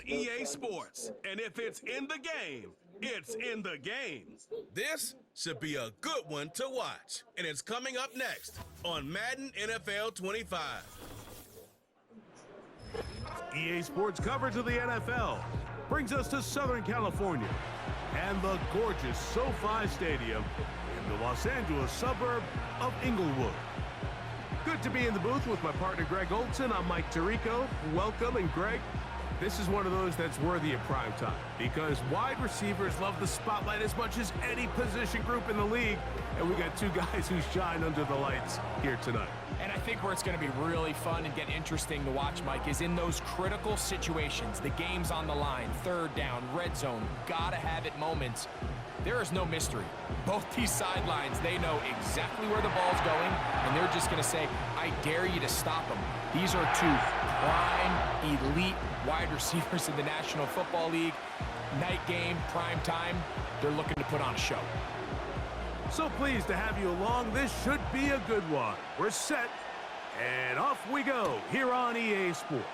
EA Sports. And if it's in the game, it's in the game. This should be a good one to watch. And it's coming up next on Madden NFL 25. EA Sports coverage of the NFL brings us to Southern California and the gorgeous SoFi Stadium in the Los Angeles suburb of Inglewood. Good to be in the booth with my partner Greg Olson. I'm Mike Tirico. Welcome, and Greg, this is one of those that's worthy of prime time because wide receivers love the spotlight as much as any position group in the league, and we got two guys who shine under the lights here tonight. And I think where it's going to be really fun and get interesting to watch, Mike, is in those critical situations. The game's on the line, third down, red zone, gotta have it moments. There is no mystery. Both these sidelines, they know exactly where the ball's going, and they're just going to say, I dare you to stop them. These are two prime, elite wide receivers in the National Football League. Night game, prime time, they're looking to put on a show. So pleased to have you along. This should be a good one. We're set, and off we go here on EA Sports.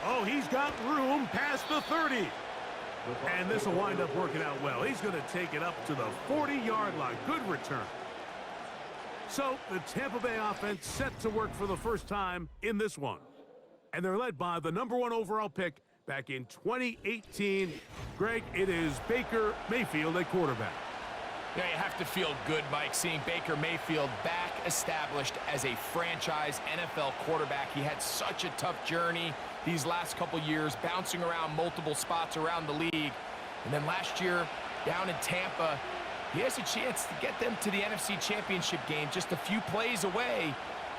Oh, he's got room past the 30. And this will wind up working out well. He's going to take it up to the 40-yard line. Good return. So the Tampa Bay offense set to work for the first time in this one. And they're led by the #1 overall pick back in 2018. Greg, it is Baker Mayfield at quarterback. Yeah, you have to feel good, Mike, seeing Baker Mayfield back established as a franchise NFL quarterback. He had such a tough journey these last couple years, bouncing around multiple spots around the league. And then last year, down in Tampa, he has a chance to get them to the NFC Championship game just a few plays away.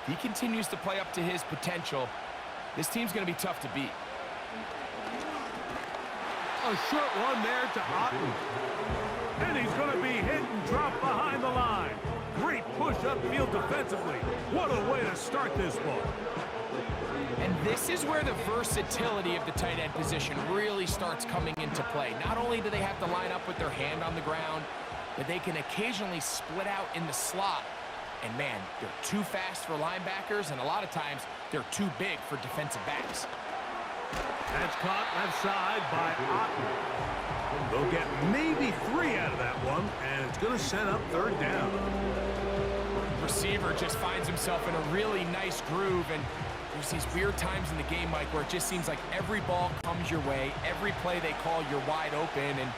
He continues to play up to his potential. This team's going to be tough to beat. A short one there to Otten. And he's going to be hit and dropped behind the line. Great push upfield defensively. What a way to start this ball. And this is where the versatility of the tight end position really starts coming into play. Not only do they have to line up with their hand on the ground, but they can occasionally split out in the slot. And man, they're too fast for linebackers, and a lot of times they're too big for defensive backs. That's caught left side by Otten. They'll get maybe 3 out of that one, and it's going to set up third down. Receiver just finds himself in a really nice groove, and there's these weird times in the game, Mike, where it just seems like every ball comes your way, every play they call, you're wide open, and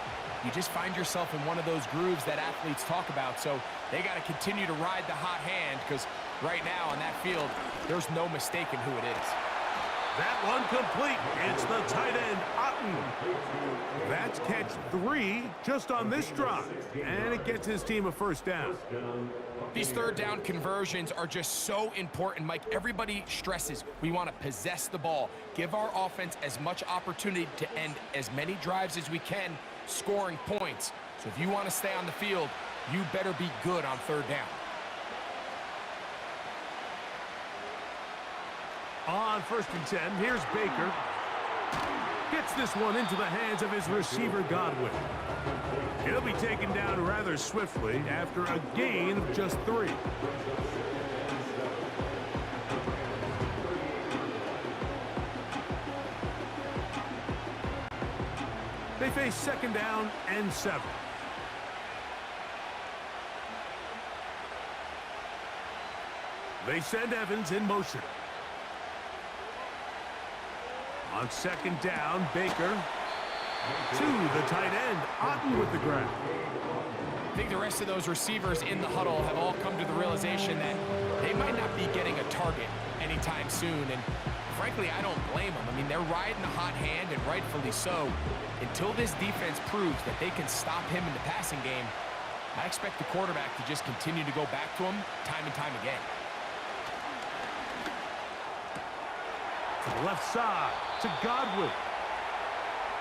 you just find yourself in one of those grooves that athletes talk about. So they got to continue to ride the hot hand, because right now on that field, there's no mistaking who it is. That one complete. It's the tight end, Otten. That's catch 3 just on this drive, and it gets his team a first down. These third down conversions are just so important, Mike. Everybody stresses we want to possess the ball, give our offense as much opportunity to end as many drives as we can, scoring points. So if you want to stay on the field, you better be good on third down. On 1st and 10, here's Baker. Gets this one into the hands of his receiver, Godwin. He'll be taken down rather swiftly after a gain of just 3. They face 2nd down and 7. They send Evans in motion. On 2nd down, Baker to the tight end, Otten with the grab. I think the rest of those receivers in the huddle have all come to the realization that they might not be getting a target anytime soon, and frankly, I don't blame them. I mean, they're riding the hot hand, and rightfully so. Until this defense proves that they can stop him in the passing game, I expect the quarterback to just continue to go back to him time and time again. To the left side, to Godwin.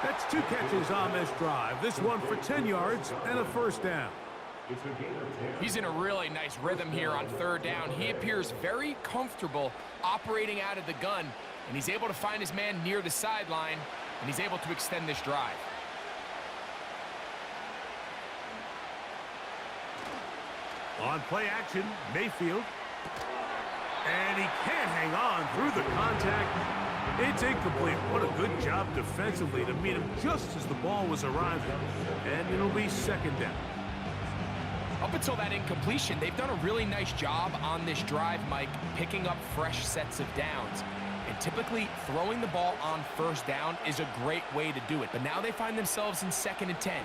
That's 2 catches on this drive. This one for 10 yards and a first down. He's in a really nice rhythm here on 3rd down. He appears very comfortable operating out of the gun, and he's able to find his man near the sideline, and he's able to extend this drive. On play action, Mayfield. And he can't hang on through the contact. It's incomplete. What a good job defensively to meet him just as the ball was arriving. And it'll be second down. Up until that incompletion, they've done a really nice job on this drive, Mike, picking up fresh sets of downs. And typically, throwing the ball on first down is a great way to do it. But now they find themselves in 2nd and 10.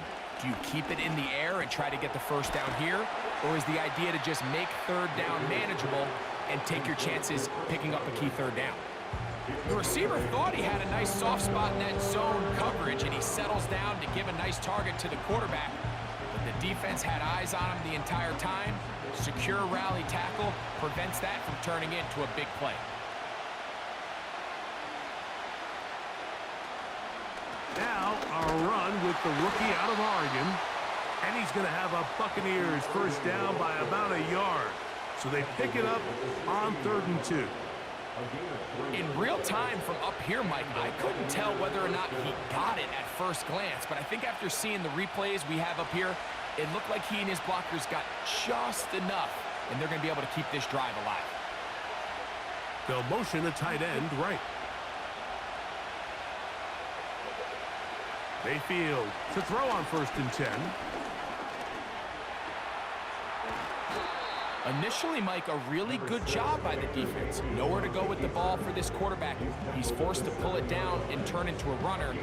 Do you keep it in the air and try to get the first down here? Or is the idea to just make 3rd down manageable and take your chances picking up a key 3rd down? The receiver thought he had a nice soft spot in that zone coverage, and he settles down to give a nice target to the quarterback. But the defense had eyes on him the entire time. Secure rally tackle prevents that from turning into a big play. Now, our run with the rookie out of Oregon. And he's going to have a Buccaneers first down by about a yard. So they pick it up on 3rd and 2. In real time from up here, Mike, I couldn't tell whether or not he got it at first glance. But I think after seeing the replays we have up here, it looked like he and his blockers got just enough. And they're going to be able to keep this drive alive. They'll motion a tight end right. Mayfield to throw on 1st and 10. Initially, Mike, a really good job by the defense. Nowhere to go with the ball for this quarterback. He's forced to pull it down and turn into a runner.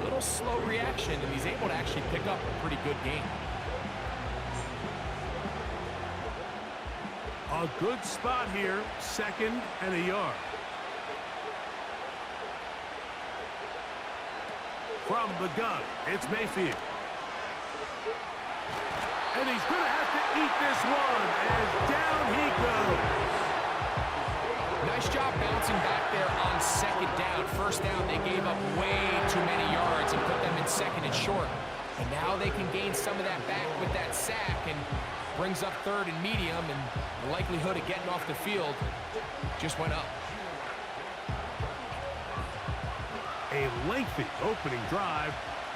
A little slow reaction, and he's able to actually pick up a pretty good game. A good spot here, 2nd and a yard. From the gun, it's Mayfield. And he's going to have to eat this one as down he goes. Nice job bouncing back there on 2nd down. First down, they gave up way too many yards and put them in 2nd and short. And now they can gain some of that back with that sack and brings up 3rd and medium, and the likelihood of getting off the field just went up. A lengthy opening drive.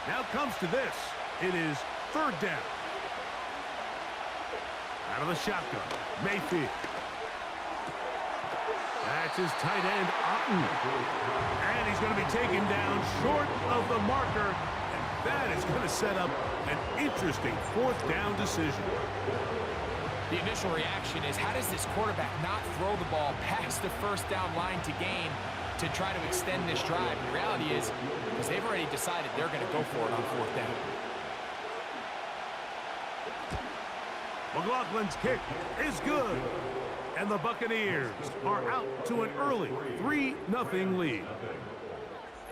Now comes to this. It is 3rd down. Out of the shotgun, Mayfield. That's his tight end, Otten. And he's going to be taken down short of the marker. And that is going to set up an interesting 4th down decision. The initial reaction is, how does this quarterback not throw the ball past the first down line to gain to try to extend this drive? The reality is, because they've already decided they're going to go for it on 4th down. McLaughlin's kick is good. And the Buccaneers are out to an early 3-0 lead.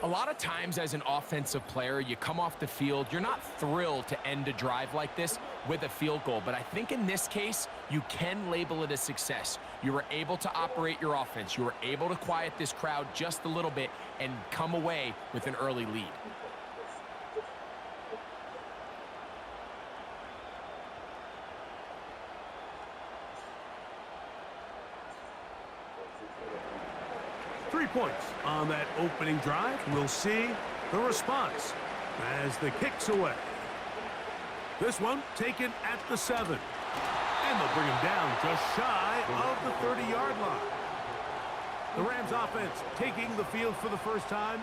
A lot of times as an offensive player, you come off the field, you're not thrilled to end a drive like this with a field goal. But I think in this case, you can label it a success. You were able to operate your offense. You were able to quiet this crowd just a little bit and come away with an early lead. Points on that opening drive. We'll see the response as the kick's away. This one taken at the 7. And they'll bring him down just shy of the 30-yard line. The Rams offense taking the field for the first time.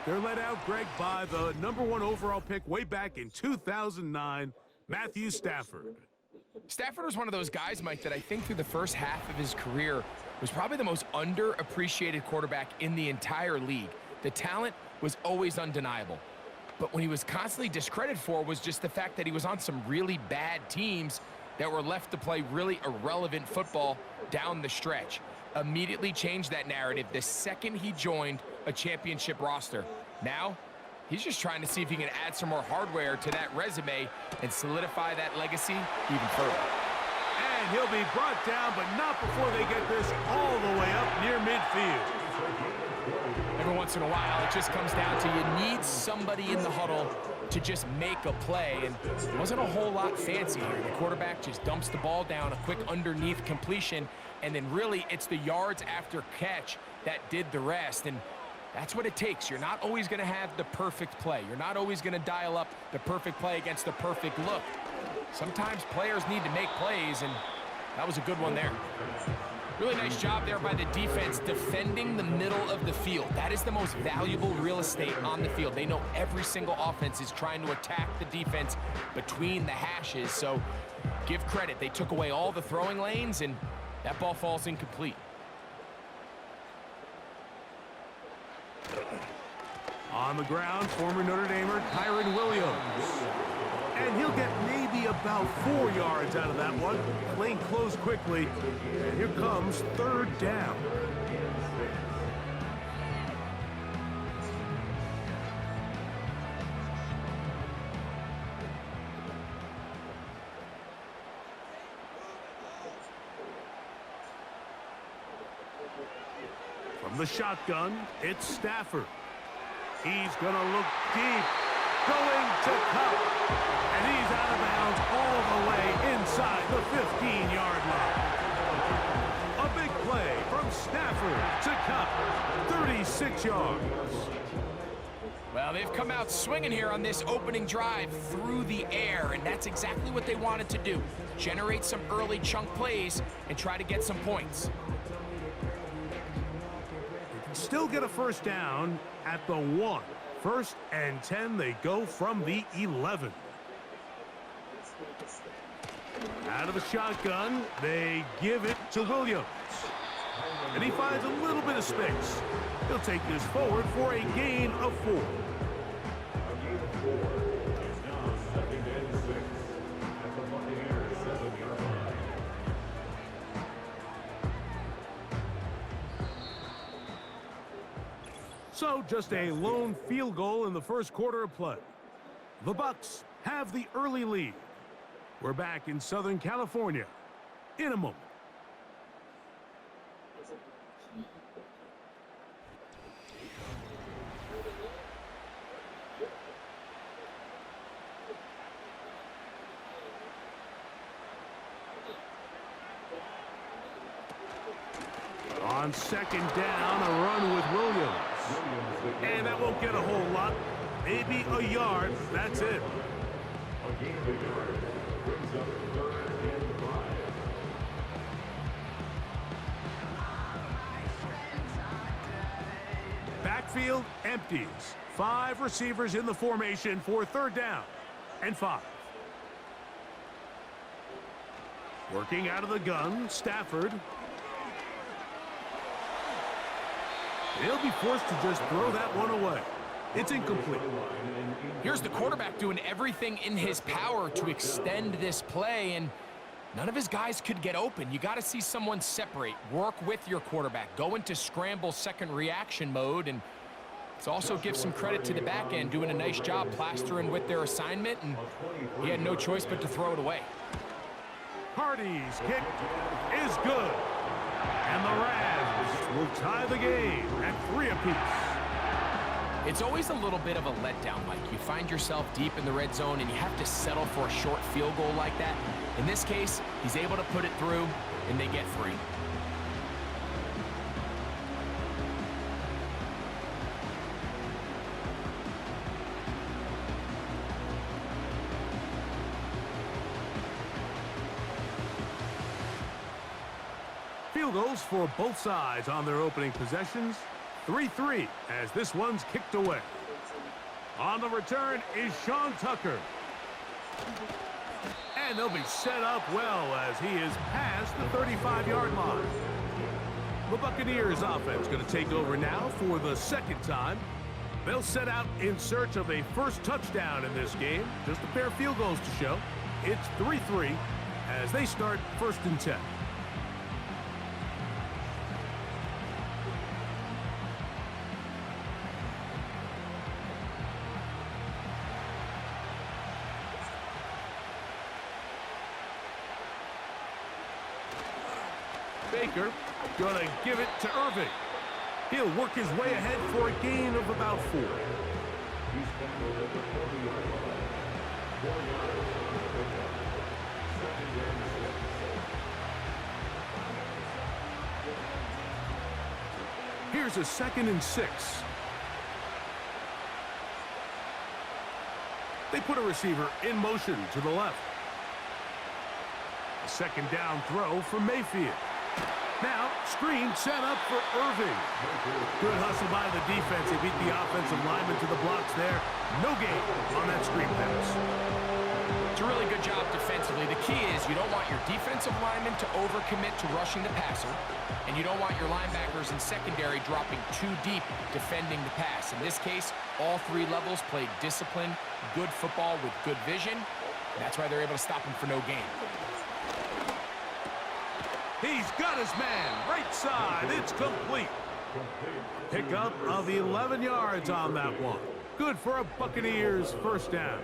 They're led out, Greg, by the #1 overall pick way back in 2009, Matthew Stafford. Stafford was one of those guys, Mike, that I think through the first half of his career was probably the most underappreciated quarterback in the entire league. The talent was always undeniable. But when he was constantly discredited for was just the fact that he was on some really bad teams that were left to play really irrelevant football down the stretch. Immediately changed that narrative the second he joined a championship roster. Now, he's just trying to see if he can add some more hardware to that resume and solidify that legacy even further. And he'll be brought down, but not before they get this all the way up near midfield. Every once in a while, it just comes down to you need somebody in the huddle to just make a play, and it wasn't a whole lot fancy here. The quarterback just dumps the ball down, a quick underneath completion, and then really it's the yards after catch that did the rest, and that's what it takes. You're not always going to have the perfect play. You're not always going to dial up the perfect play against the perfect look. Sometimes players need to make plays, and that was a good one there. Really nice job there by the defense defending the middle of the field. That is the most valuable real estate on the field. They know every single offense is trying to attack the defense between the hashes, so give credit. They took away all the throwing lanes, and that ball falls incomplete. On the ground, former Notre Damer Kyron Williams. And he'll get maybe about 4 yards out of that one. Playing close quickly. And here comes third down. From the shotgun, it's Stafford. He's going to look deep, going to Cup, and he's out of bounds all the way inside the 15-yard line. A big play from Stafford to Cup, 36 yards. Well, they've come out swinging here on this opening drive through the air, and that's exactly what they wanted to do. Generate some early chunk plays and try to get some points. Still get a first down at the 1. 1st and 10, they go from the 11. Out of the shotgun, they give it to Williams. And he finds a little bit of space. He'll take this forward for a gain of 4. So just a lone field goal in the first quarter of play. The Bucs have the early lead. We're back in Southern California in a moment. On second down, a run with Williams. And that won't get a whole lot. Maybe a yard. That's it. Backfield empties. 5 receivers in the formation for third down and 5. Working out of the gun, Stafford. He'll be forced to just throw that one away. It's incomplete. Here's the quarterback doing everything in his power to extend this play, and none of his guys could get open. You got to see someone separate, work with your quarterback, go into scramble second reaction mode, and let's also give some credit to the back end doing a nice job plastering with their assignment, and he had no choice but to throw it away. Hardy's kick is good. And the Rams will tie the game at 3 apiece. It's always a little bit of a letdown, Mike. You find yourself deep in the red zone and you have to settle for a short field goal like that. In this case, he's able to put it through, and they get 3. Field goals for both sides on their opening possessions. 3-3 as this one's kicked away. On the return is Sean Tucker. And they'll be set up well as he is past the 35-yard line. The Buccaneers offense going to take over now for the second time. They'll set out in search of a first touchdown in this game. Just a pair of field goals to show. It's 3-3 as they start 1st and 10. Baker gonna give it to Irving. He'll work his way ahead for a gain of about 4. Here's a 2nd and 6. They put a receiver in motion to the left. A 2nd down throw for Mayfield. Now, screen set up for Irving. Good hustle by the defense. They beat the offensive lineman to the blocks there. No gain on that screen pass. It's a really good job defensively. The key is you don't want your defensive lineman to overcommit to rushing the passer, and you don't want your linebackers in secondary dropping too deep defending the pass. In this case, all three levels played disciplined, good football with good vision. That's why they're able to stop him for no gain. He's got his man, right side, it's complete. Pickup of 11 yards on that one. Good for a Buccaneers first down.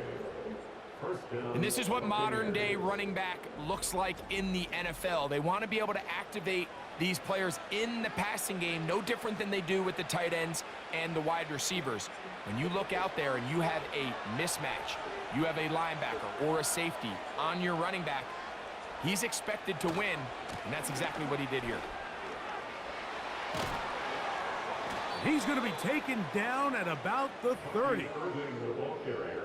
And this is what modern-day running back looks like in the NFL. They want to be able to activate these players in the passing game, no different than they do with the tight ends and the wide receivers. When you look out there and you have a mismatch, you have a linebacker or a safety on your running back, he's expected to win, and that's exactly what he did here. He's going to be taken down at about the 30.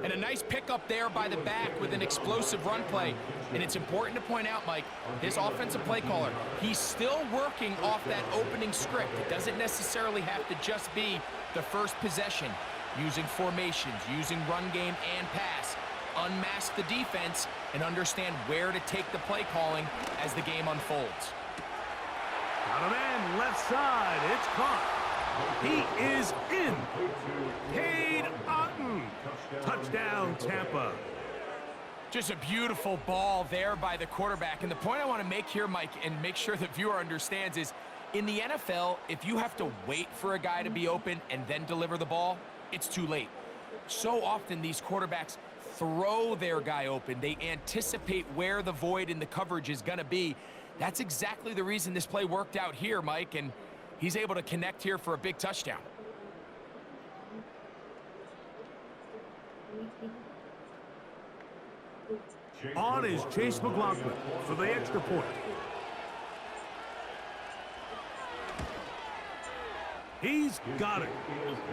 And a nice pickup there by the back with an explosive run play. And it's important to point out, Mike, this offensive play caller, he's still working off that opening script. It doesn't necessarily have to just be the first possession. Using formations, using run game and pass. Unmask the defense and understand where to take the play calling as the game unfolds. Got a man left side. It's caught. He is in. Cade Otton. Touchdown, Tampa. Just a beautiful ball there by the quarterback. And the point I want to make here, Mike, and make sure the viewer understands is, in the NFL, if you have to wait for a guy to be open and then deliver the ball, it's too late. So often these quarterbacks throw their guy open. They anticipate where the void in the coverage is going to be. That's exactly the reason this play worked out here, Mike, and he's able to connect here for a big touchdown. On is Chase McLaughlin for the extra point. He's got it.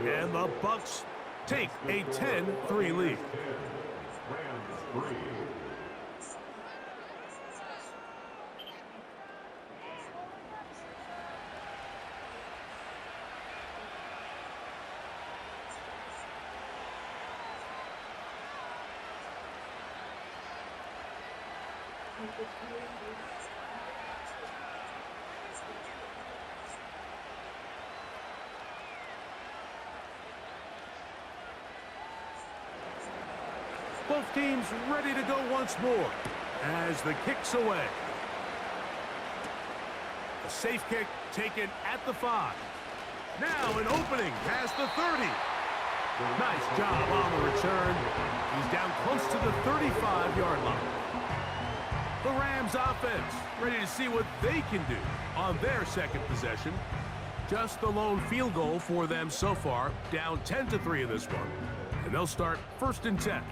And the Bucs take a 10-3 lead. Both teams ready to go once more as the kick's away. A safe kick taken at the 5. Now an opening past the 30. Nice job on the return. He's down close to the 35-yard line. The Rams offense ready to see what they can do on their second possession. Just the lone field goal for them so far, down 10-3 in this one. And they'll start 1st and 10.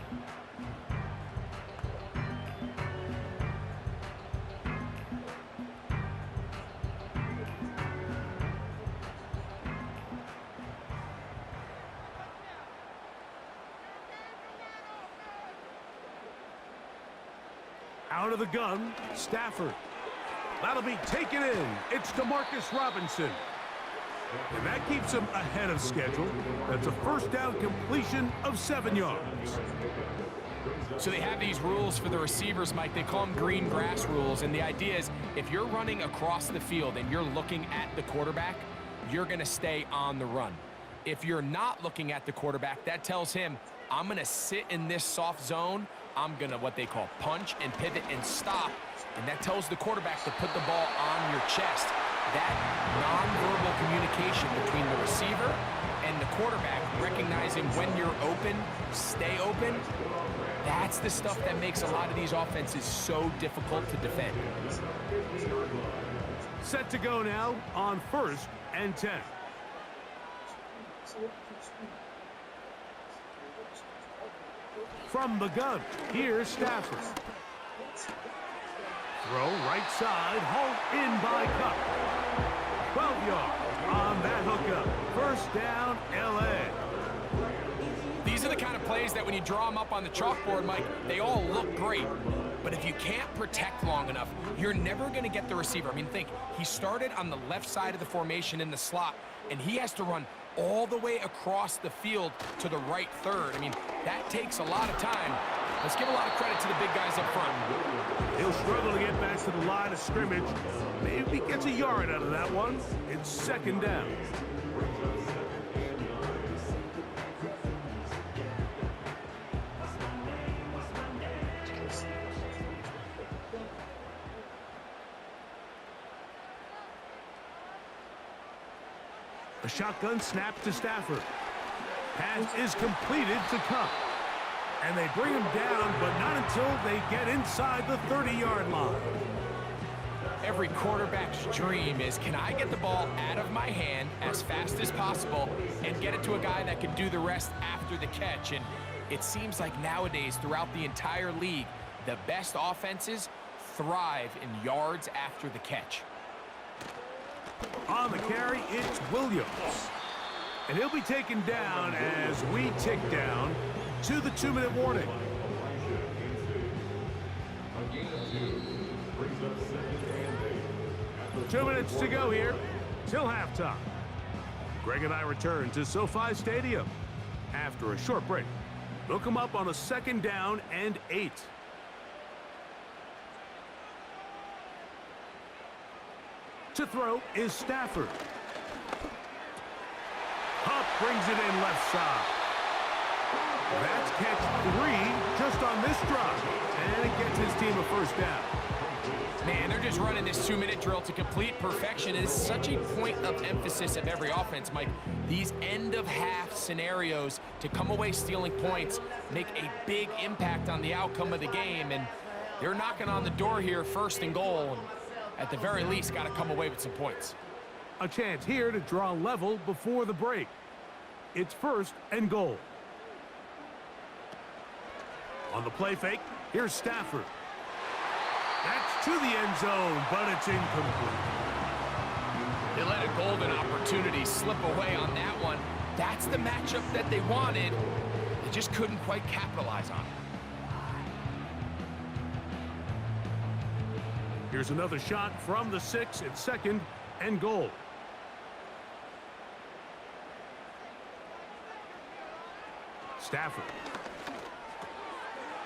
Out of the gun, Stafford. That'll be taken in. It's DeMarcus Robinson. And that keeps him ahead of schedule. That's a first down completion of 7 yards. So they have these rules for the receivers, Mike. They call them green grass rules. And the idea is if you're running across the field and you're looking at the quarterback, you're going to stay on the run. If you're not looking at the quarterback, that tells him, I'm going to sit in this soft zone. I'm going to what they call punch and pivot and stop. And that tells the quarterback to put the ball on your chest. That nonverbal communication between the receiver and the quarterback, recognizing when you're open, stay open, that's the stuff that makes a lot of these offenses so difficult to defend. Set to go now on 1st and 10. From the gun, here's Stafford. Throw right side, hauled in by Cup. 12 yards on that hookup. First down, L.A. These are the kind of plays that when you draw them up on the chalkboard, Mike, they all look great. But if you can't protect long enough, you're never going to get the receiver. I mean, think, he started on the left side of the formation in the slot, and he has to run all the way across the field to the right third. I mean, that takes a lot of time. Let's give a lot of credit to the big guys up front. He'll struggle to get back to the line of scrimmage. Maybe he gets a yard out of that one. It's second down. A shotgun snap to Stafford. Pass is completed to Cup. And they bring him down, but not until they get inside the 30-yard line. Every quarterback's dream is, can I get the ball out of my hand as fast as possible and get it to a guy that can do the rest after the catch? And it seems like nowadays, throughout the entire league, the best offenses thrive in yards after the catch. On the carry, it's Williams. And he'll be taken down as we tick down to the 2-minute warning. Two minutes to go here till halftime. Greg and I return to SoFi Stadium after a short break. They'll come up on a 2nd down and 8. To throw is Stafford. Hupp brings it in left side. That's catch 3 just on this drive. And it gets his team a first down. Man, they're just running this 2-minute drill to complete perfection. It is such a point of emphasis of every offense, Mike. These end-of-half scenarios to come away stealing points make a big impact on the outcome of the game. And they're knocking on the door here, 1st and goal. And at the very least, got to come away with some points. A chance here to draw level before the break. It's 1st and goal. On the play fake, here's Stafford. That's to the end zone, but it's incomplete. They let a golden opportunity slip away on that one. That's the matchup that they wanted. They just couldn't quite capitalize on it. Here's another shot from the 6. It's 2nd and goal. Stafford.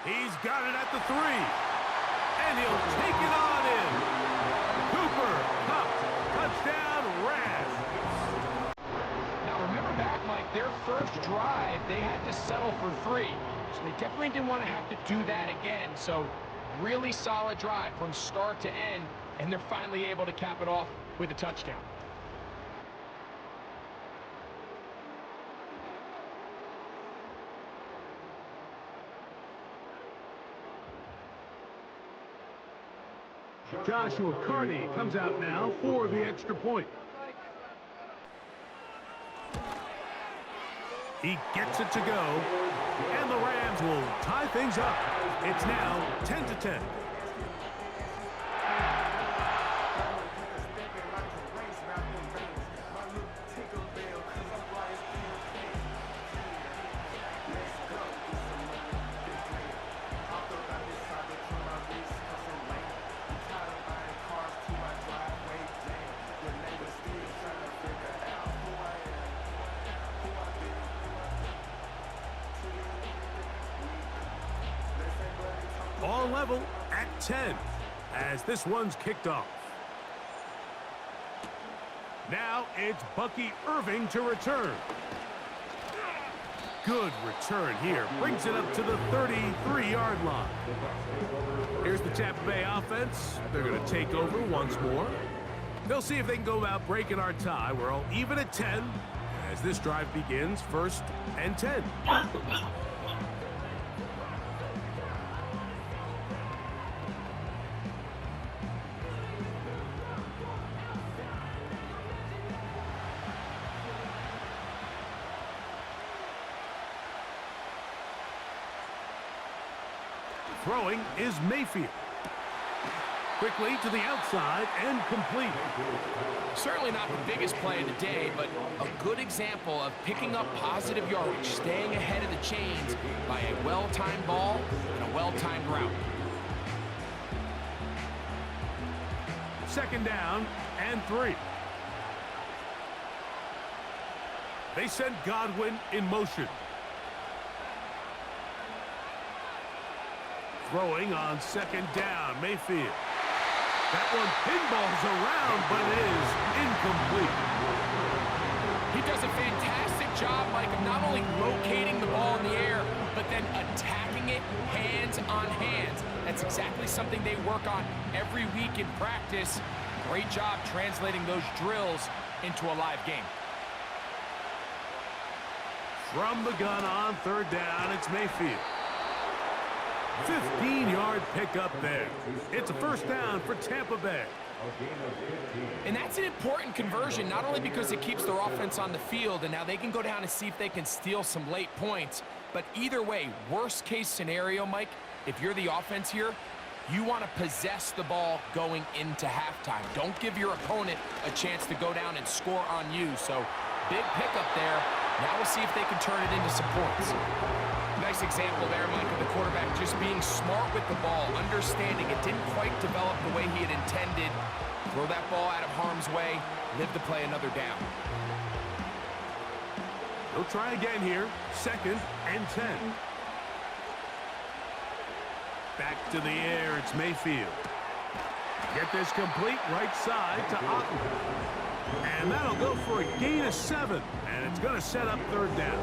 He's got it at the 3. And he'll take it on in. Cooper, Cup, touchdown, Rams. Now remember back, Mike, their first drive, they had to settle for 3. So they definitely didn't want to have to do that again. So really solid drive from start to end, and they're finally able to cap it off with a touchdown. Joshua Carney comes out now for the extra point. He gets it to go, and the Rams will tie things up. It's now 10-10. All level at 10 as this one's kicked off. Now it's Bucky Irving to return. Good return here. Brings it up to the 33-yard line. Here's the Tampa Bay offense. They're going to take over once more. They'll see if they can go about breaking our tie. We're all even at 10 as this drive begins, 1st and 10. Throwing is Mayfield. Quickly to the outside and complete. Certainly not the biggest play of the day, but a good example of picking up positive yardage, staying ahead of the chains by a well-timed ball and a well-timed route. Second down and 3. They send Godwin in motion. Throwing on second down, Mayfield. That one pinballs around, but it is incomplete. He does a fantastic job, Mike, of not only locating the ball in the air, but then attacking it hands on hands. That's exactly something they work on every week in practice. Great job translating those drills into a live game. From the gun on third down, it's Mayfield. 15-yard pickup there. It's a first down for Tampa Bay. And that's an important conversion, not only because it keeps their offense on the field, and now they can go down and see if they can steal some late points. But either way, worst case scenario, Mike, if you're the offense here, you want to possess the ball going into halftime. Don't give your opponent a chance to go down and score on you. So big pickup there. Now we'll see if they can turn it into some points. Nice example there, Mike, of the quarterback just being smart with the ball, understanding it didn't quite develop the way he had intended. Throw that ball out of harm's way, live to play another down. They'll try again here. Second and 10. Back to the air, it's Mayfield. Get this complete right side to Otten. And that'll go for a gain of 7. And it's going to set up third down.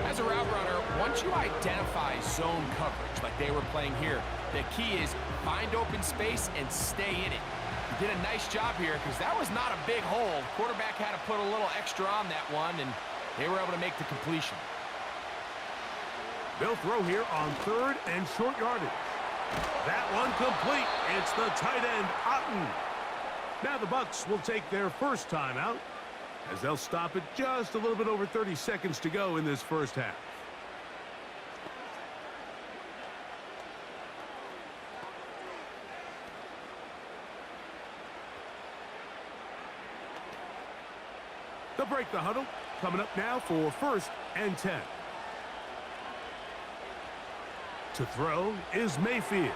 As a route runner, once you identify zone coverage like they were playing here, the key is find open space and stay in it. He did a nice job here because that was not a big hole. Quarterback had to put a little extra on that one, and they were able to make the completion. They'll throw here on third and short yardage. That one complete. It's the tight end, Otten. Now the Bucs will take their first timeout, as they'll stop it just a little bit over 30 seconds to go in this first half. They'll break the huddle. Coming up now for first and 10. To throw is Mayfield.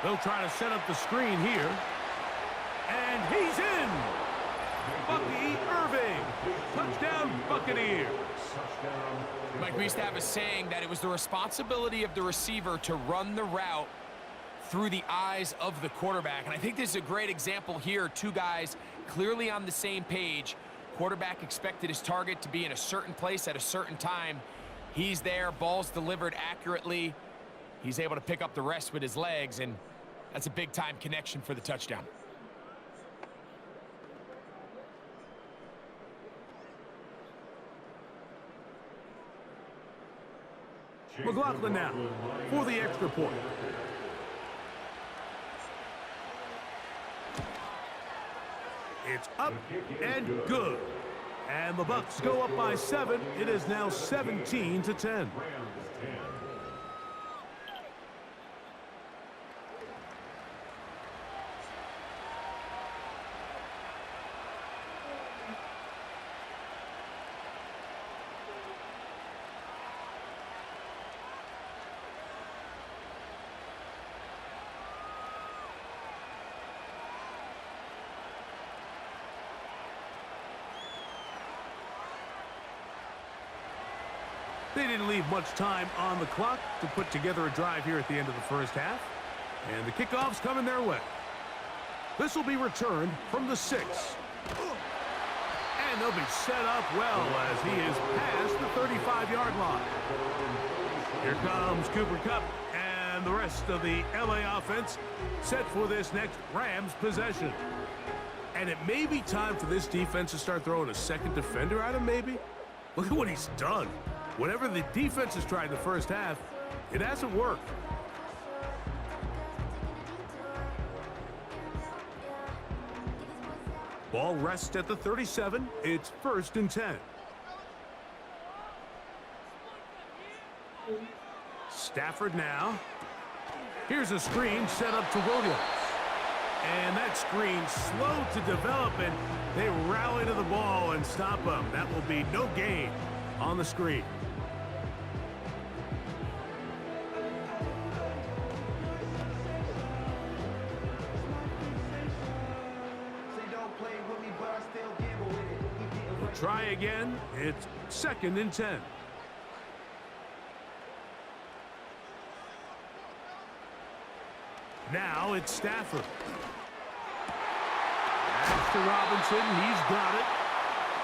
They'll try to set up the screen here. And he's in! Bucky Irving. Touchdown, Buccaneers. Mike, we used to have a saying that it was the responsibility of the receiver to run the route through the eyes of the quarterback. And I think this is a great example here. Two guys clearly on the same page. Quarterback expected his target to be in a certain place at a certain time. He's there, ball's delivered accurately. He's able to pick up the rest with his legs, and that's a big-time connection for the touchdown. McLaughlin now for the extra point. It's up and good. And the Bucs go up by 7. It is now 17-10. They didn't leave much time on the clock to put together a drive here at the end of the first half. And the kickoff's coming their way. This will be returned from the 6. And they'll be set up well as he is past the 35-yard line. Here comes Cooper Kupp and the rest of the LA offense set for this next Rams possession. And it may be time for this defense to start throwing a second defender at him, maybe. Look at what he's done. Whatever the defense has tried in the first half, it hasn't worked. Ball rests at the 37. It's first and 10. Stafford now. Here's a screen set up to Williams. And that screen slow to develop, and they rally to the ball and stop him. That will be no gain on the screen. We'll try again. It's 2nd and 10. Now it's Stafford. That's to Robinson. He's got it.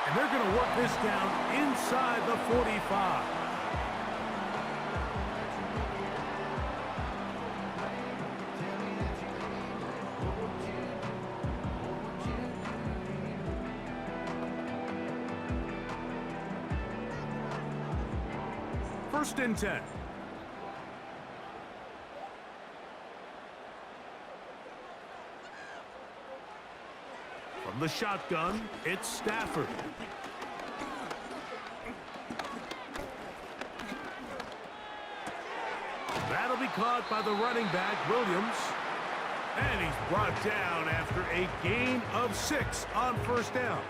And they're going to work this down inside the 45. First and 10. From the shotgun, it's Stafford. That'll be caught by the running back, Williams. And he's brought down after a gain of 6 on first down.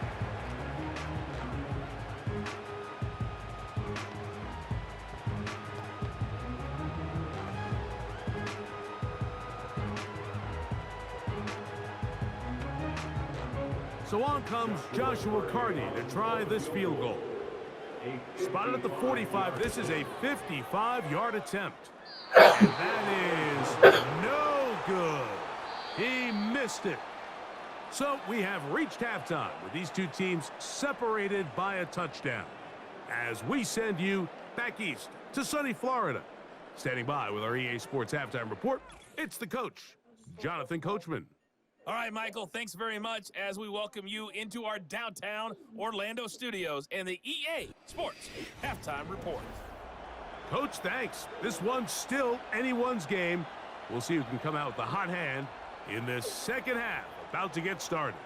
So on comes Joshua Carney to try this field goal. Spotted at the 45. This is a 55-yard attempt. And that is no good. He missed it. So we have reached halftime with these two teams separated by a touchdown. As we send you back east to sunny Florida. Standing by with our EA Sports Halftime Report, it's the coach, Jonathan Coachman. All right, Michael, thanks very much as we welcome you into our downtown Orlando studios and the EA Sports Halftime Report. Coach, thanks. This one's still anyone's game. We'll see who can come out with the hot hand in this second half, about to get started.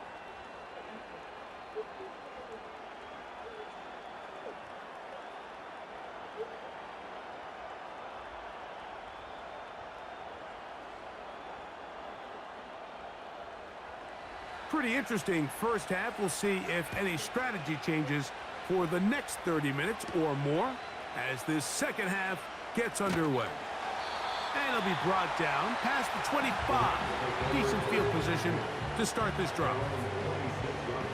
Pretty interesting first half. We'll see if any strategy changes for the next 30 minutes or more as this second half gets underway. And it'll be brought down past the 25. Decent field position to start this drive.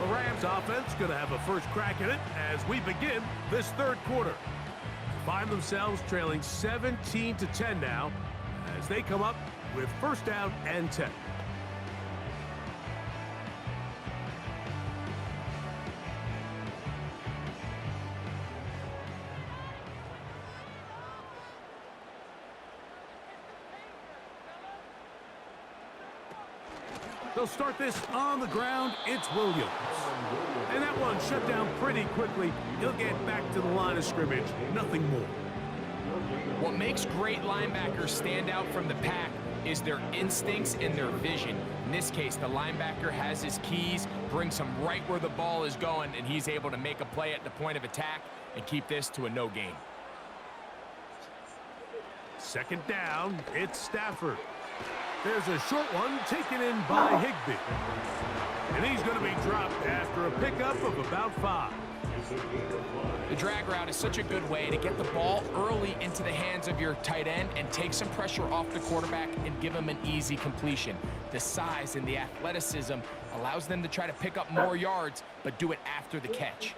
The Rams offense going to have a first crack at it as we begin this third quarter. Find themselves trailing 17-10 now as they come up with first down and 10. They'll start this on the ground. It's Williams. And that one shut down pretty quickly. He'll get back to the line of scrimmage. Nothing more. What makes great linebackers stand out from the pack is their instincts and their vision. In this case, the linebacker has his keys, brings him right where the ball is going, and he's able to make a play at the point of attack and keep this to a no gain. Second down, it's Stafford. There's a short one taken in by Higbee. And he's going to be dropped after a pickup of about 5. The drag route is such a good way to get the ball early into the hands of your tight end and take some pressure off the quarterback and give him an easy completion. The size and the athleticism allows them to try to pick up more yards, but do it after the catch.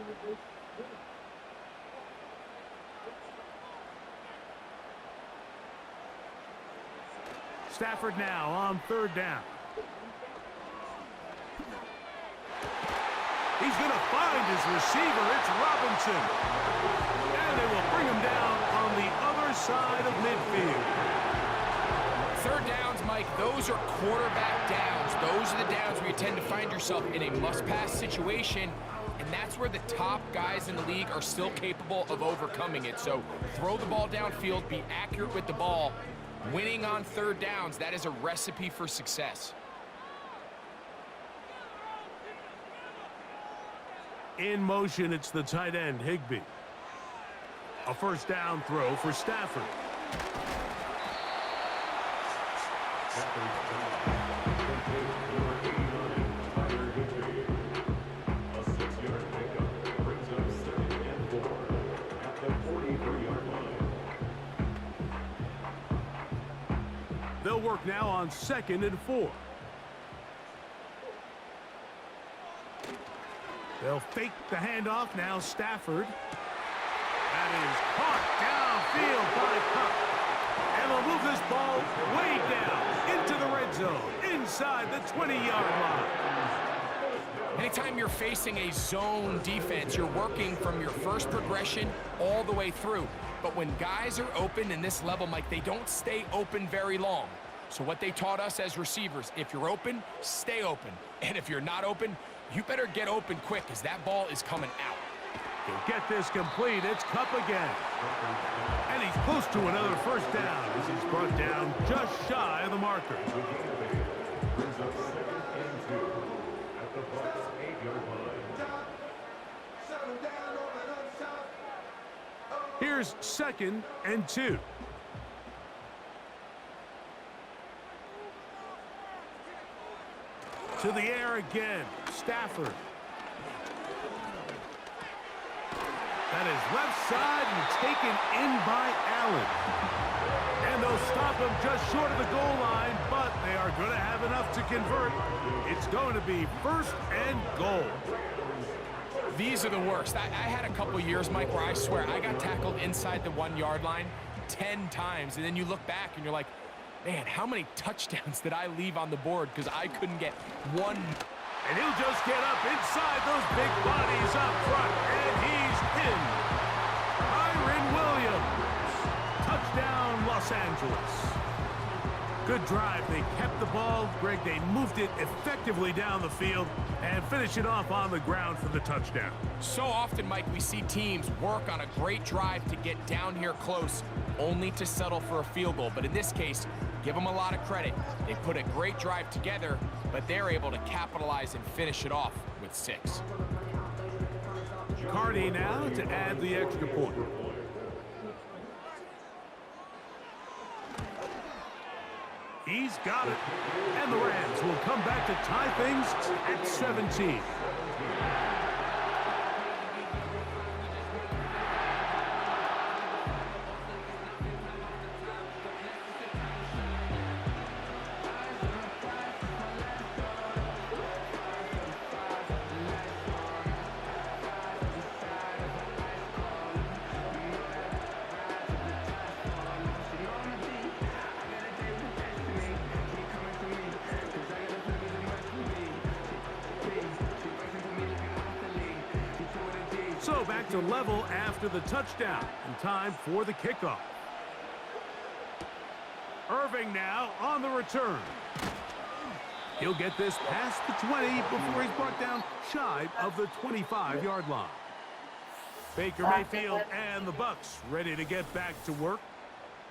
Stafford now on third down. He's going to find his receiver. It's Robinson. And they will bring him down on the other side of midfield. Third downs, Mike, those are quarterback downs. Those are the downs where you tend to find yourself in a must-pass situation, and that's where the top guys in the league are still capable of overcoming it. So throw the ball downfield, be accurate with the ball. Winning on third downs, that is a recipe for success. In motion, it's the tight end, Higbee. A first down throw for Stafford. They'll work now on 2nd and 4. They'll fake the handoff. Now Stafford. That is caught downfield by Cup. And they'll move this ball way down into the red zone, inside the 20-yard line. Anytime you're facing a zone defense, you're working from your first progression all the way through. But when guys are open in this level, Mike, they don't stay open very long. So what they taught us as receivers, if you're open, stay open. And if you're not open, you better get open quick, because that ball is coming out. He'll get this complete. It's Cup again. And he's close to another first down as he's brought down just shy of the marker. Here's 2nd and 2. To the air again. Stafford. That is left side and taken in by Allen. And they'll stop him just short of the goal line, but they are going to have enough to convert. It's going to be 1st and goal. These are the worst. I had a couple years, Mike, where I swear I got tackled inside the 1-yard line 10 times, and then you look back and you're like, man, how many touchdowns did I leave on the board because I couldn't get one? And he'll just get up inside those big bodies up front, and he's in. Kyren Williams. Touchdown, Los Angeles. Good drive. They kept the ball. Greg, they moved it effectively down the field and finish it off on the ground for the touchdown. So often, Mike, we see teams work on a great drive to get down here close, only to settle for a field goal. But in this case, give them a lot of credit. They put a great drive together, but they're able to capitalize and finish it off with 6. Carney now to add the extra point. He's got it. And the Rams will come back to tie things at 17. So back to level after the touchdown, and time for the kickoff. Irving now on the return. He'll get this past the 20 before he's brought down shy of the 25-yard line. Baker Mayfield and the Bucs ready to get back to work.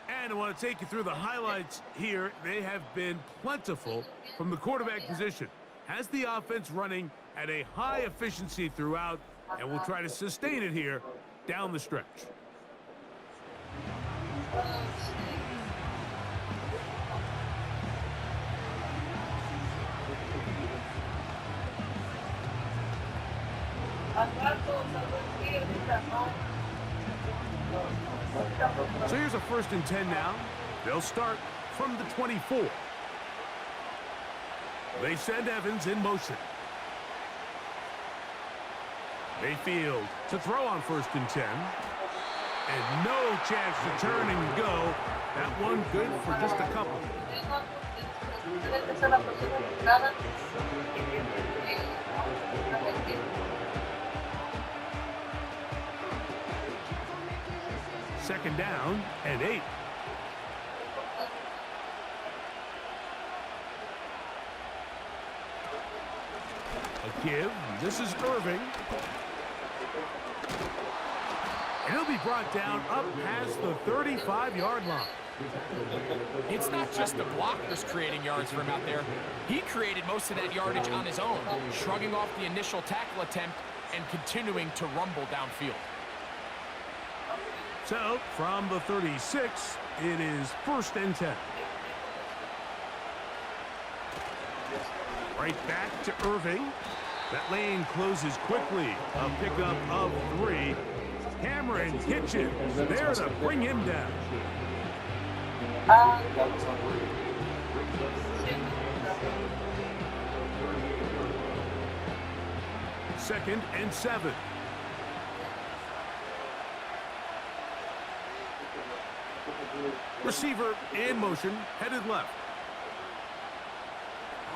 And I want to take you through the highlights here. They have been plentiful from the quarterback position. Has the offense running at a high efficiency throughout, and we'll try to sustain it here down the stretch. So here's a 1st and 10 now. They'll start from the 24. They send Evans in motion. Mayfield to throw on 1st and 10. And no chance to turn and go. That one good for just a couple. Second down and 8. A give. This is Irving. And he'll be brought down up past the 35-yard line. It's not just the blockers creating yards for him out there. He created most of that yardage on his own, shrugging off the initial tackle attempt and continuing to rumble downfield. So, from the 36, it is 1st and 10. Right back to Irving. That lane closes quickly. A pickup of 3. Cameron Kitchens there to bring him down. Second and 7. Receiver in motion, headed left.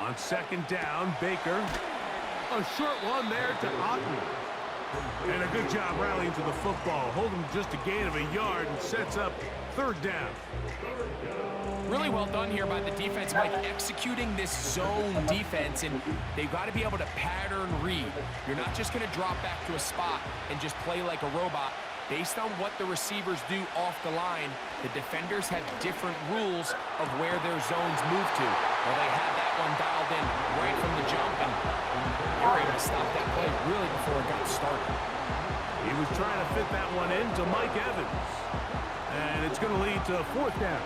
On second down, Baker. A short one there to Otten. And a good job rallying to the football. Holding just a gain of a yard and sets up third down. Really well done here by the defense, Mike, executing this zone defense, and they've got to be able to pattern read. You're not just going to drop back to a spot and just play like a robot. Based on what the receivers do off the line, the defenders have different rules of where their zones move to. Well, they had that one dialed in right from the jump, and they were able to stop that play really before it got started. He was trying to fit that one into Mike Evans, and it's going to lead to fourth down.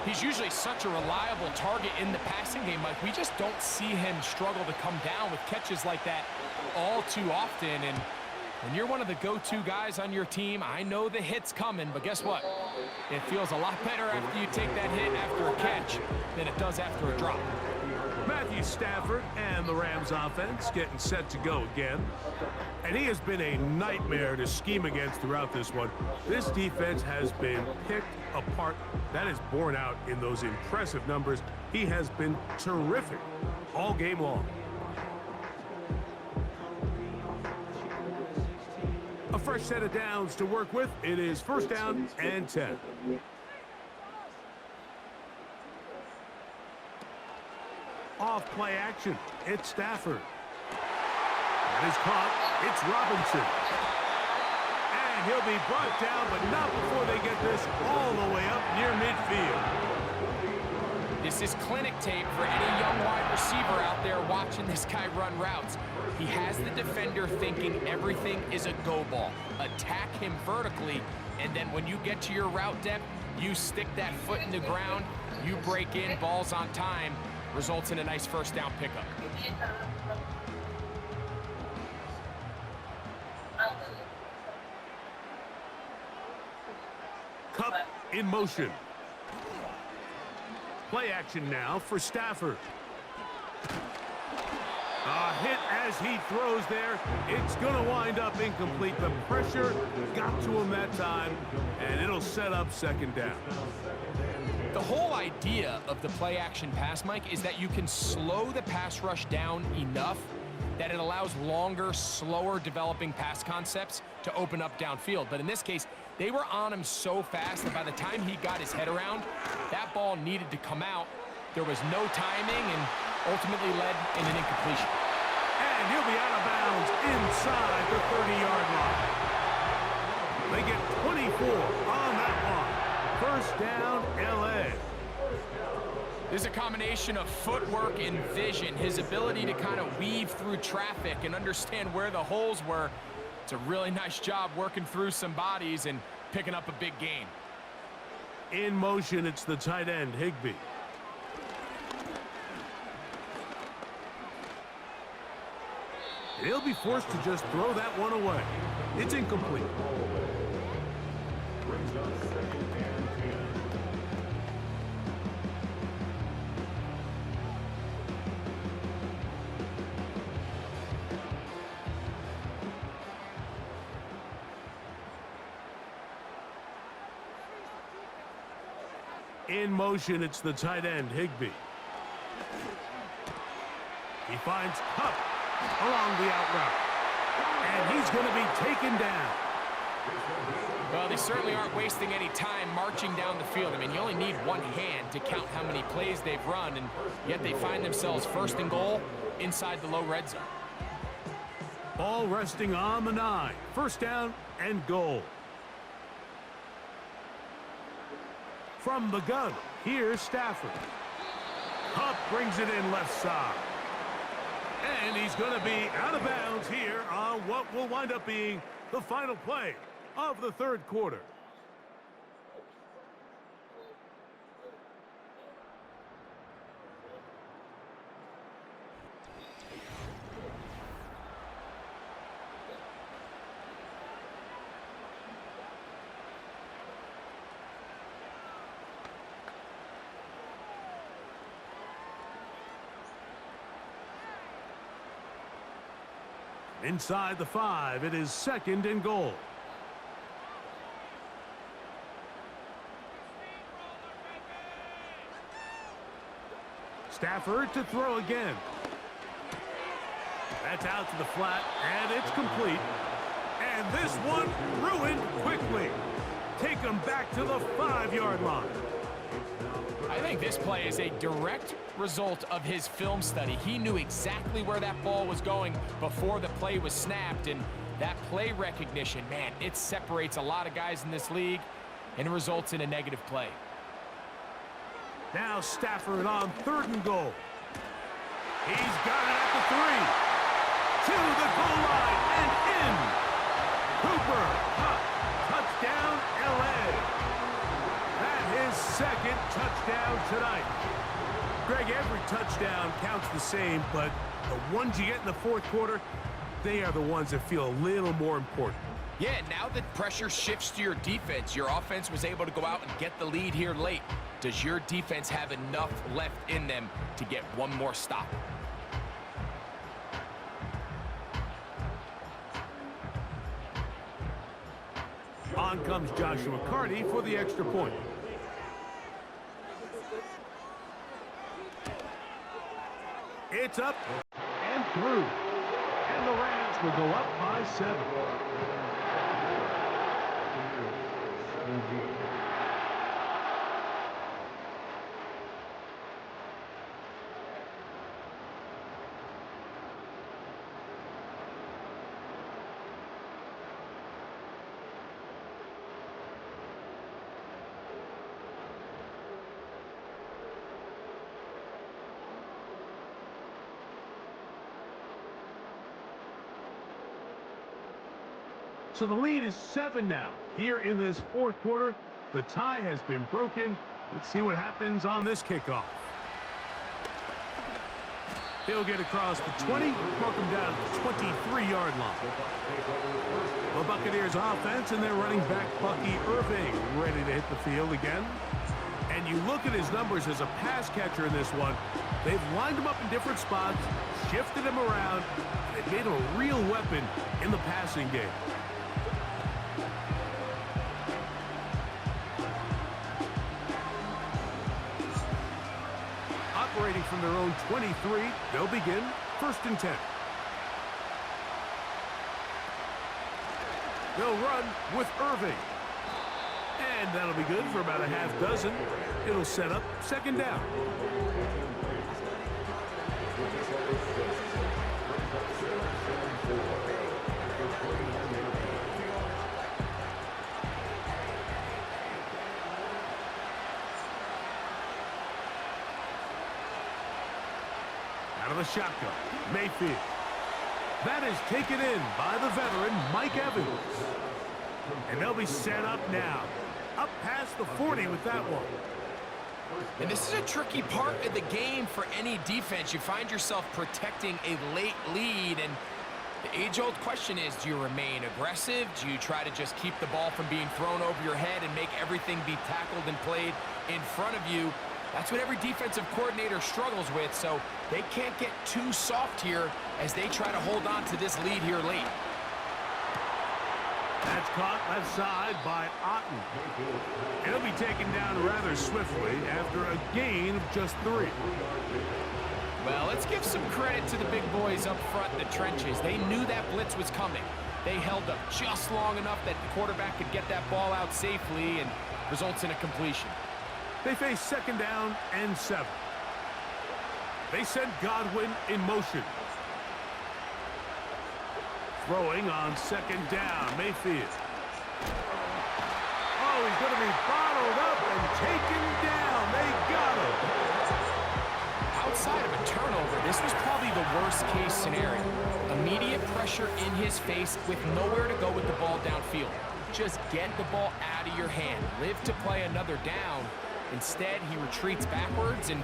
He's usually such a reliable target in the passing game, Mike. We just don't see him struggle to come down with catches like that all too often. And when you're one of the go-to guys on your team, I know the hit's coming, but guess what? It feels a lot better after you take that hit after a catch than it does after a drop. Matthew Stafford and the Rams offense getting set to go again. And he has been a nightmare to scheme against throughout this one. This defense has been picked apart. That is borne out in those impressive numbers. He has been terrific all game long. A fresh set of downs to work with. It is first down and 10. Off play action. It's Stafford. That is caught. It's Robinson. And he'll be brought down, but not before they get this all the way up near midfield. This is clinic tape for any young wide receiver out there watching this guy run routes. He has the defender thinking everything is a go ball. Attack him vertically, and then when you get to your route depth, you stick that foot in the ground, you break in, balls on time, results in a nice first down pickup. Cup in motion. Play action now for Stafford. A hit as he throws there. It's going to wind up incomplete. The pressure got to him that time, and it'll set up second down. The whole idea of the play action pass, Mike, is that you can slow the pass rush down enough that it allows longer, slower developing pass concepts to open up downfield. But in this case, they were on him so fast that by the time he got his head around, that ball needed to come out. There was no timing and ultimately led in an incompletion. And he'll be out of bounds inside the 30-yard line. They get 24 on that one. First down, L.A. There's a combination of footwork and vision, his ability to kind of weave through traffic and understand where the holes were. It's a really nice job working through some bodies and picking up a big gain. In motion, it's the tight end, Higbee. He'll be forced to just throw that one away. It's incomplete. In motion, it's the tight end, Higbee. He finds Hupp along the out route. And he's going to be taken down. Well, they certainly aren't wasting any time marching down the field. I mean, you only need one hand to count how many plays they've run, and yet they find themselves first and goal inside the low red zone. Ball resting on the 9. First down and goal. From the gun, here's Stafford. Hupp brings it in left side. And he's going to be out of bounds here on what will wind up being the final play of the third quarter. Inside the 5, it is 2nd and goal. Stafford to throw again. That's out to the flat, and it's complete. And this one ruined quickly. Take him back to the 5-yard line. I think this play is a direct result of his film study. He knew exactly where that ball was going before the play was snapped, and that play recognition, man, it separates a lot of guys in this league and results in a negative play. Now Stafford on 3rd and goal. He's got it at the 3. To the goal line and in. Cooper, touchdown, L.A. That is 2nd touchdown tonight. Greg, every touchdown counts the same, but the ones you get in the 4th quarter, they are the ones that feel a little more important. Yeah, now that pressure shifts to your defense, your offense was able to go out and get the lead here late. Does your defense have enough left in them to get one more stop? On comes Joshua Carty for the extra point. It's up and through. And the Rams will go up by 7. So the lead is 7 now. Here in this 4th quarter, the tie has been broken. Let's see what happens on this kickoff. He'll get across the 20, broke him down to the 23-yard line. The Buccaneers offense and their running back Bucky Irving ready to hit the field again. And you look at his numbers as a pass catcher in this one. They've lined him up in different spots, shifted him around, and they've made him a real weapon in the passing game. Operating from their own 23, they'll begin 1st and 10. They'll run with Irving. And that'll be good for about a half dozen. It'll set up 2nd down. Out of the shotgun, Mayfield. That is taken in by the veteran, Mike Evans. And they'll be set up now. Up past the 40 with that one. And this is a tricky part of the game for any defense. You find yourself protecting a late lead, and the age-old question is, do you remain aggressive? Do you try to just keep the ball from being thrown over your head and make everything be tackled and played in front of you? That's what every defensive coordinator struggles with, so they can't get too soft here as they try to hold on to this lead here late. That's caught left side by Otten. He'll be taken down rather swiftly after a gain of just 3. Well, let's give some credit to the big boys up front in the trenches. They knew that blitz was coming. They held up just long enough that the quarterback could get that ball out safely and results in a completion. They face 2nd down and 7. They send Godwin in motion. Throwing on 2nd down, Mayfield. Oh, he's going to be bottled up and taken down. They got him. Outside of a turnover, this was probably the worst-case scenario. Immediate pressure in his face with nowhere to go with the ball downfield. Just get the ball out of your hand. Live to play another down. Instead, he retreats backwards and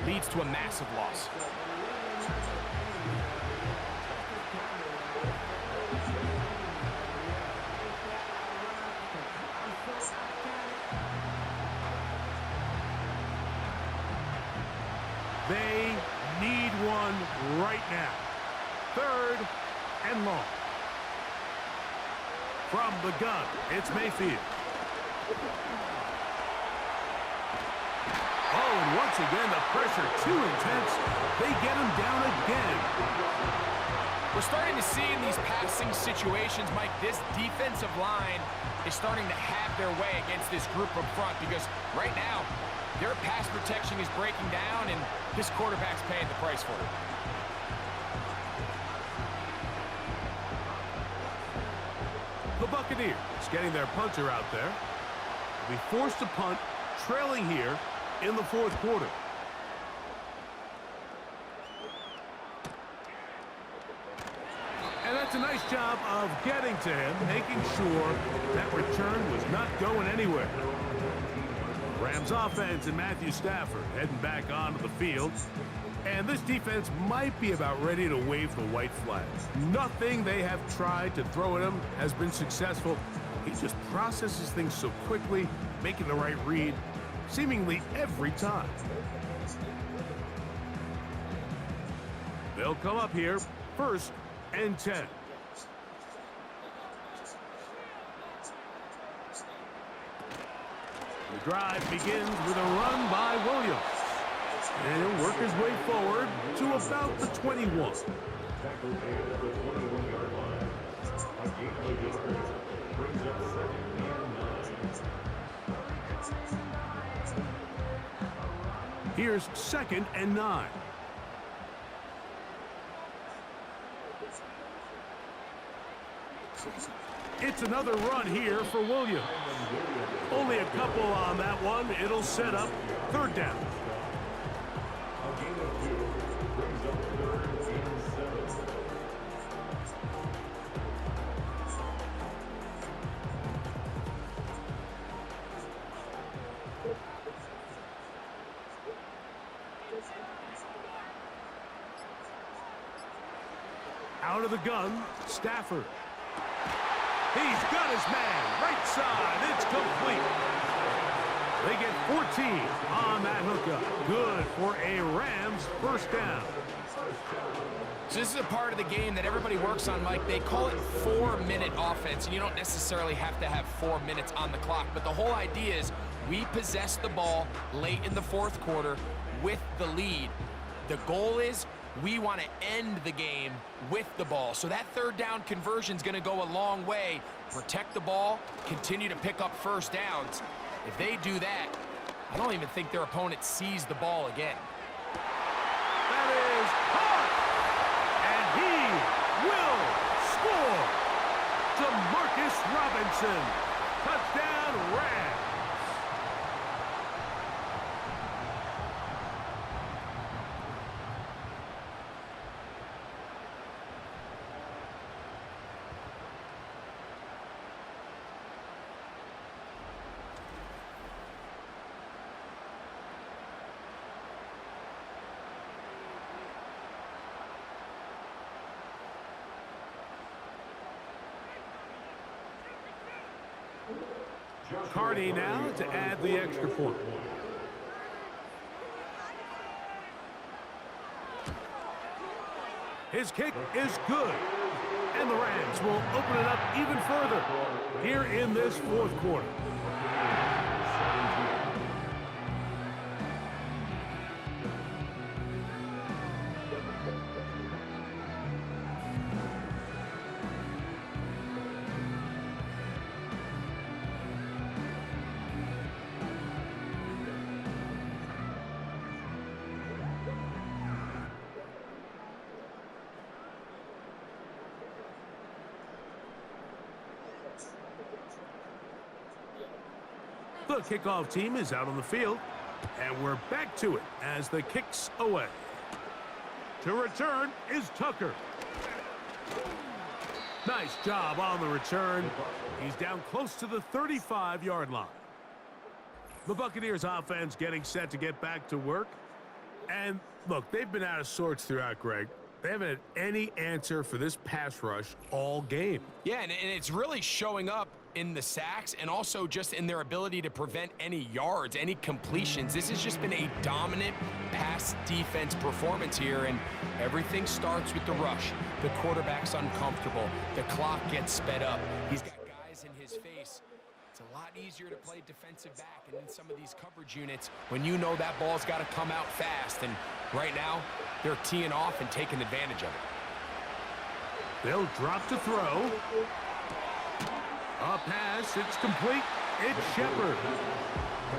leads to a massive loss. They need one right now. 3rd and long. From the gun, it's Mayfield. Oh, and once again, the pressure too intense. They get him down again. We're starting to see in these passing situations, Mike, this defensive line is starting to have their way against this group up front because right now, their pass protection is breaking down, and this quarterback's paying the price for it. The Buccaneers getting their punter out there. Will be forced to punt, trailing here in the fourth quarter. And that's a nice job of getting to him, making sure that return was not going anywhere. Rams offense and Matthew Stafford heading back onto the field. And this defense might be about ready to wave the white flag. Nothing they have tried to throw at him has been successful. He just processes things so quickly, making the right read, seemingly every time. They'll come up here, 1st and 10. The drive begins with a run by Williams. And he'll work his way forward to about the 21. Here's 2nd and 9. It's another run here for Williams. Only a couple on that one. It'll set up 3rd down. Out of the gun, Stafford. He's got his man, right side, it's complete. They get 14 on that hookup. Good for a Rams 1st down. So this is a part of the game that everybody works on, Mike. They call it 4-minute offense, and you don't necessarily have to have 4 minutes on the clock. But the whole idea is we possess the ball late in the 4th quarter with the lead. The goal is we want to end the game with the ball. So that 3rd down conversion is going to go a long way. Protect the ball, continue to pick up 1st downs. If they do that, I don't even think their opponent sees the ball again. That is hard. And he will score. DeMarcus Robinson. Touchdown, Rams. Carney now to add the extra point. His kick is good. And the Rams will open it up even further here in this 4th quarter. The kickoff team is out on the field, and we're back to it as the kick's away. To return is Tucker. Nice job on the return. He's down close to the 35-yard line. The Buccaneers offense getting set to get back to work. And look, they've been out of sorts throughout, Greg. They haven't had any answer for this pass rush all game. Yeah, and it's really showing up in the sacks and also just in their ability to prevent any yards, any completions. This has just been a dominant pass defense performance here, and everything starts with the rush. The quarterback's uncomfortable. The clock gets sped up. He's got guys in his face. It's a lot easier to play defensive back and in some of these coverage units when you know that ball's got to come out fast, and right now they're teeing off and taking advantage of it. They'll drop to throw. A pass, it's complete. It's Shepard.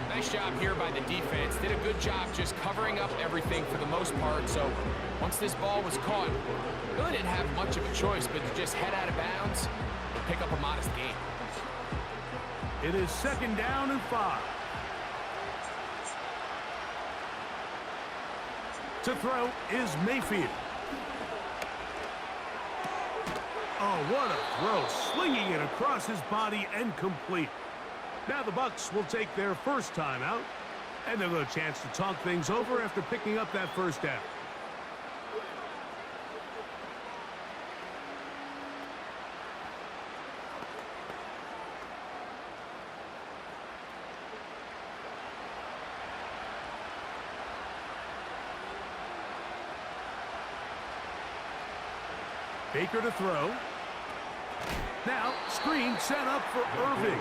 Nice job here by the defense. Did a good job just covering up everything for the most part. So once this ball was caught, really didn't have much of a choice but to just head out of bounds and pick up a modest gain. It is 2nd down and 5. To throw is Mayfield. Oh, what a throw, slinging it across his body and complete. Now the Bucs will take their first time out, and they'll get a chance to talk things over after picking up that first down. Baker to throw. Now, screen set up for Irving.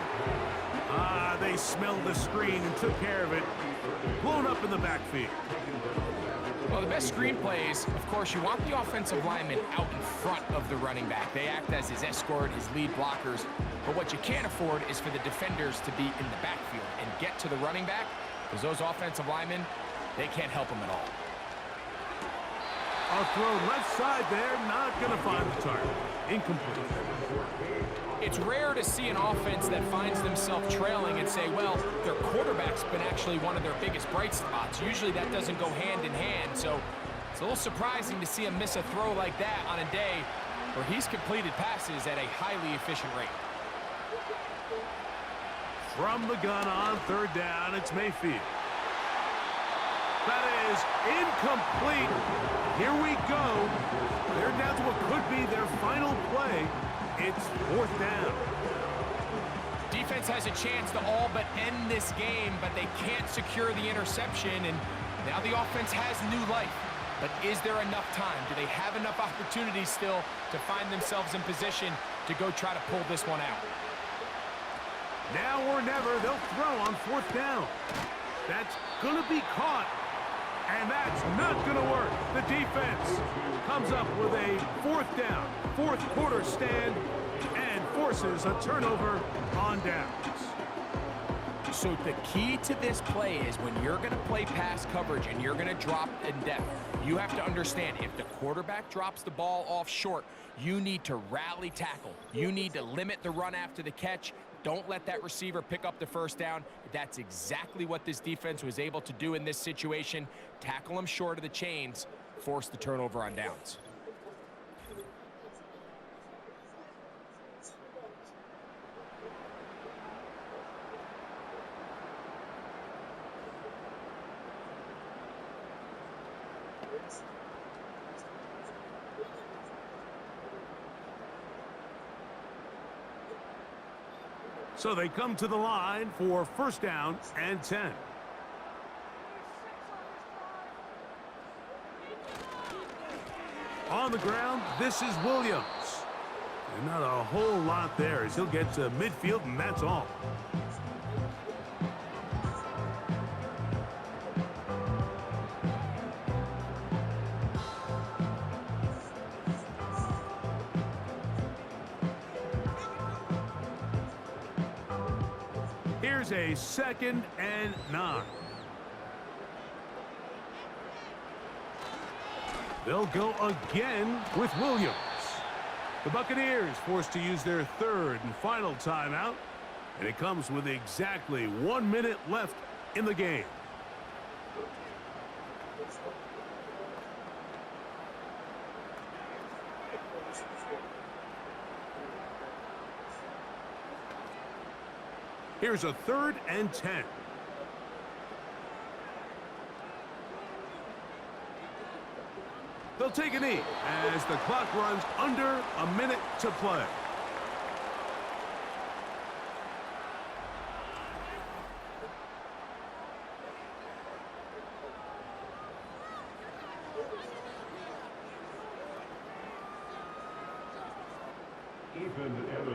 They smelled the screen and took care of it. Blown up in the backfield. Well, the best screen plays, of course, you want the offensive lineman out in front of the running back. They act as his escort, his lead blockers. But what you can't afford is for the defenders to be in the backfield and get to the running back, because those offensive linemen, they can't help him at all. A throw left side there, not going to find the target. Incomplete. It's rare to see an offense that finds themselves trailing and say, well, their quarterback's been actually one of their biggest bright spots. Usually that doesn't go hand in hand, so it's a little surprising to see him miss a throw like that on a day where he's completed passes at a highly efficient rate. From the gun on 3rd down, it's Mayfield. That is incomplete. Here we go. They're down to what could be their final play. It's 4th down. Defense has a chance to all but end this game, but they can't secure the interception, and now the offense has new life. But is there enough time? Do they have enough opportunities still to find themselves in position to go try to pull this one out? Now or never, they'll throw on 4th down. That's going to be caught. And that's not going to work. The defense comes up with a 4th down, 4th quarter stand, and forces a turnover on downs. So the key to this play is when you're going to play pass coverage and you're going to drop in depth, you have to understand if the quarterback drops the ball off short, you need to rally tackle. You need to limit the run after the catch. Don't let that receiver pick up the first down. That's exactly what this defense was able to do in this situation. Tackle him short of the chains, force the turnover on downs. So they come to the line for 1st down and 10. On the ground, this is Williams. And not a whole lot there as he'll get to midfield, and that's all. Here's a 2nd and 9. They'll go again with Williams. The Buccaneers forced to use their 3rd and final timeout, and it comes with exactly 1 minute left in the game. Here's a 3rd and 10. They'll take a knee as the clock runs under a minute to play.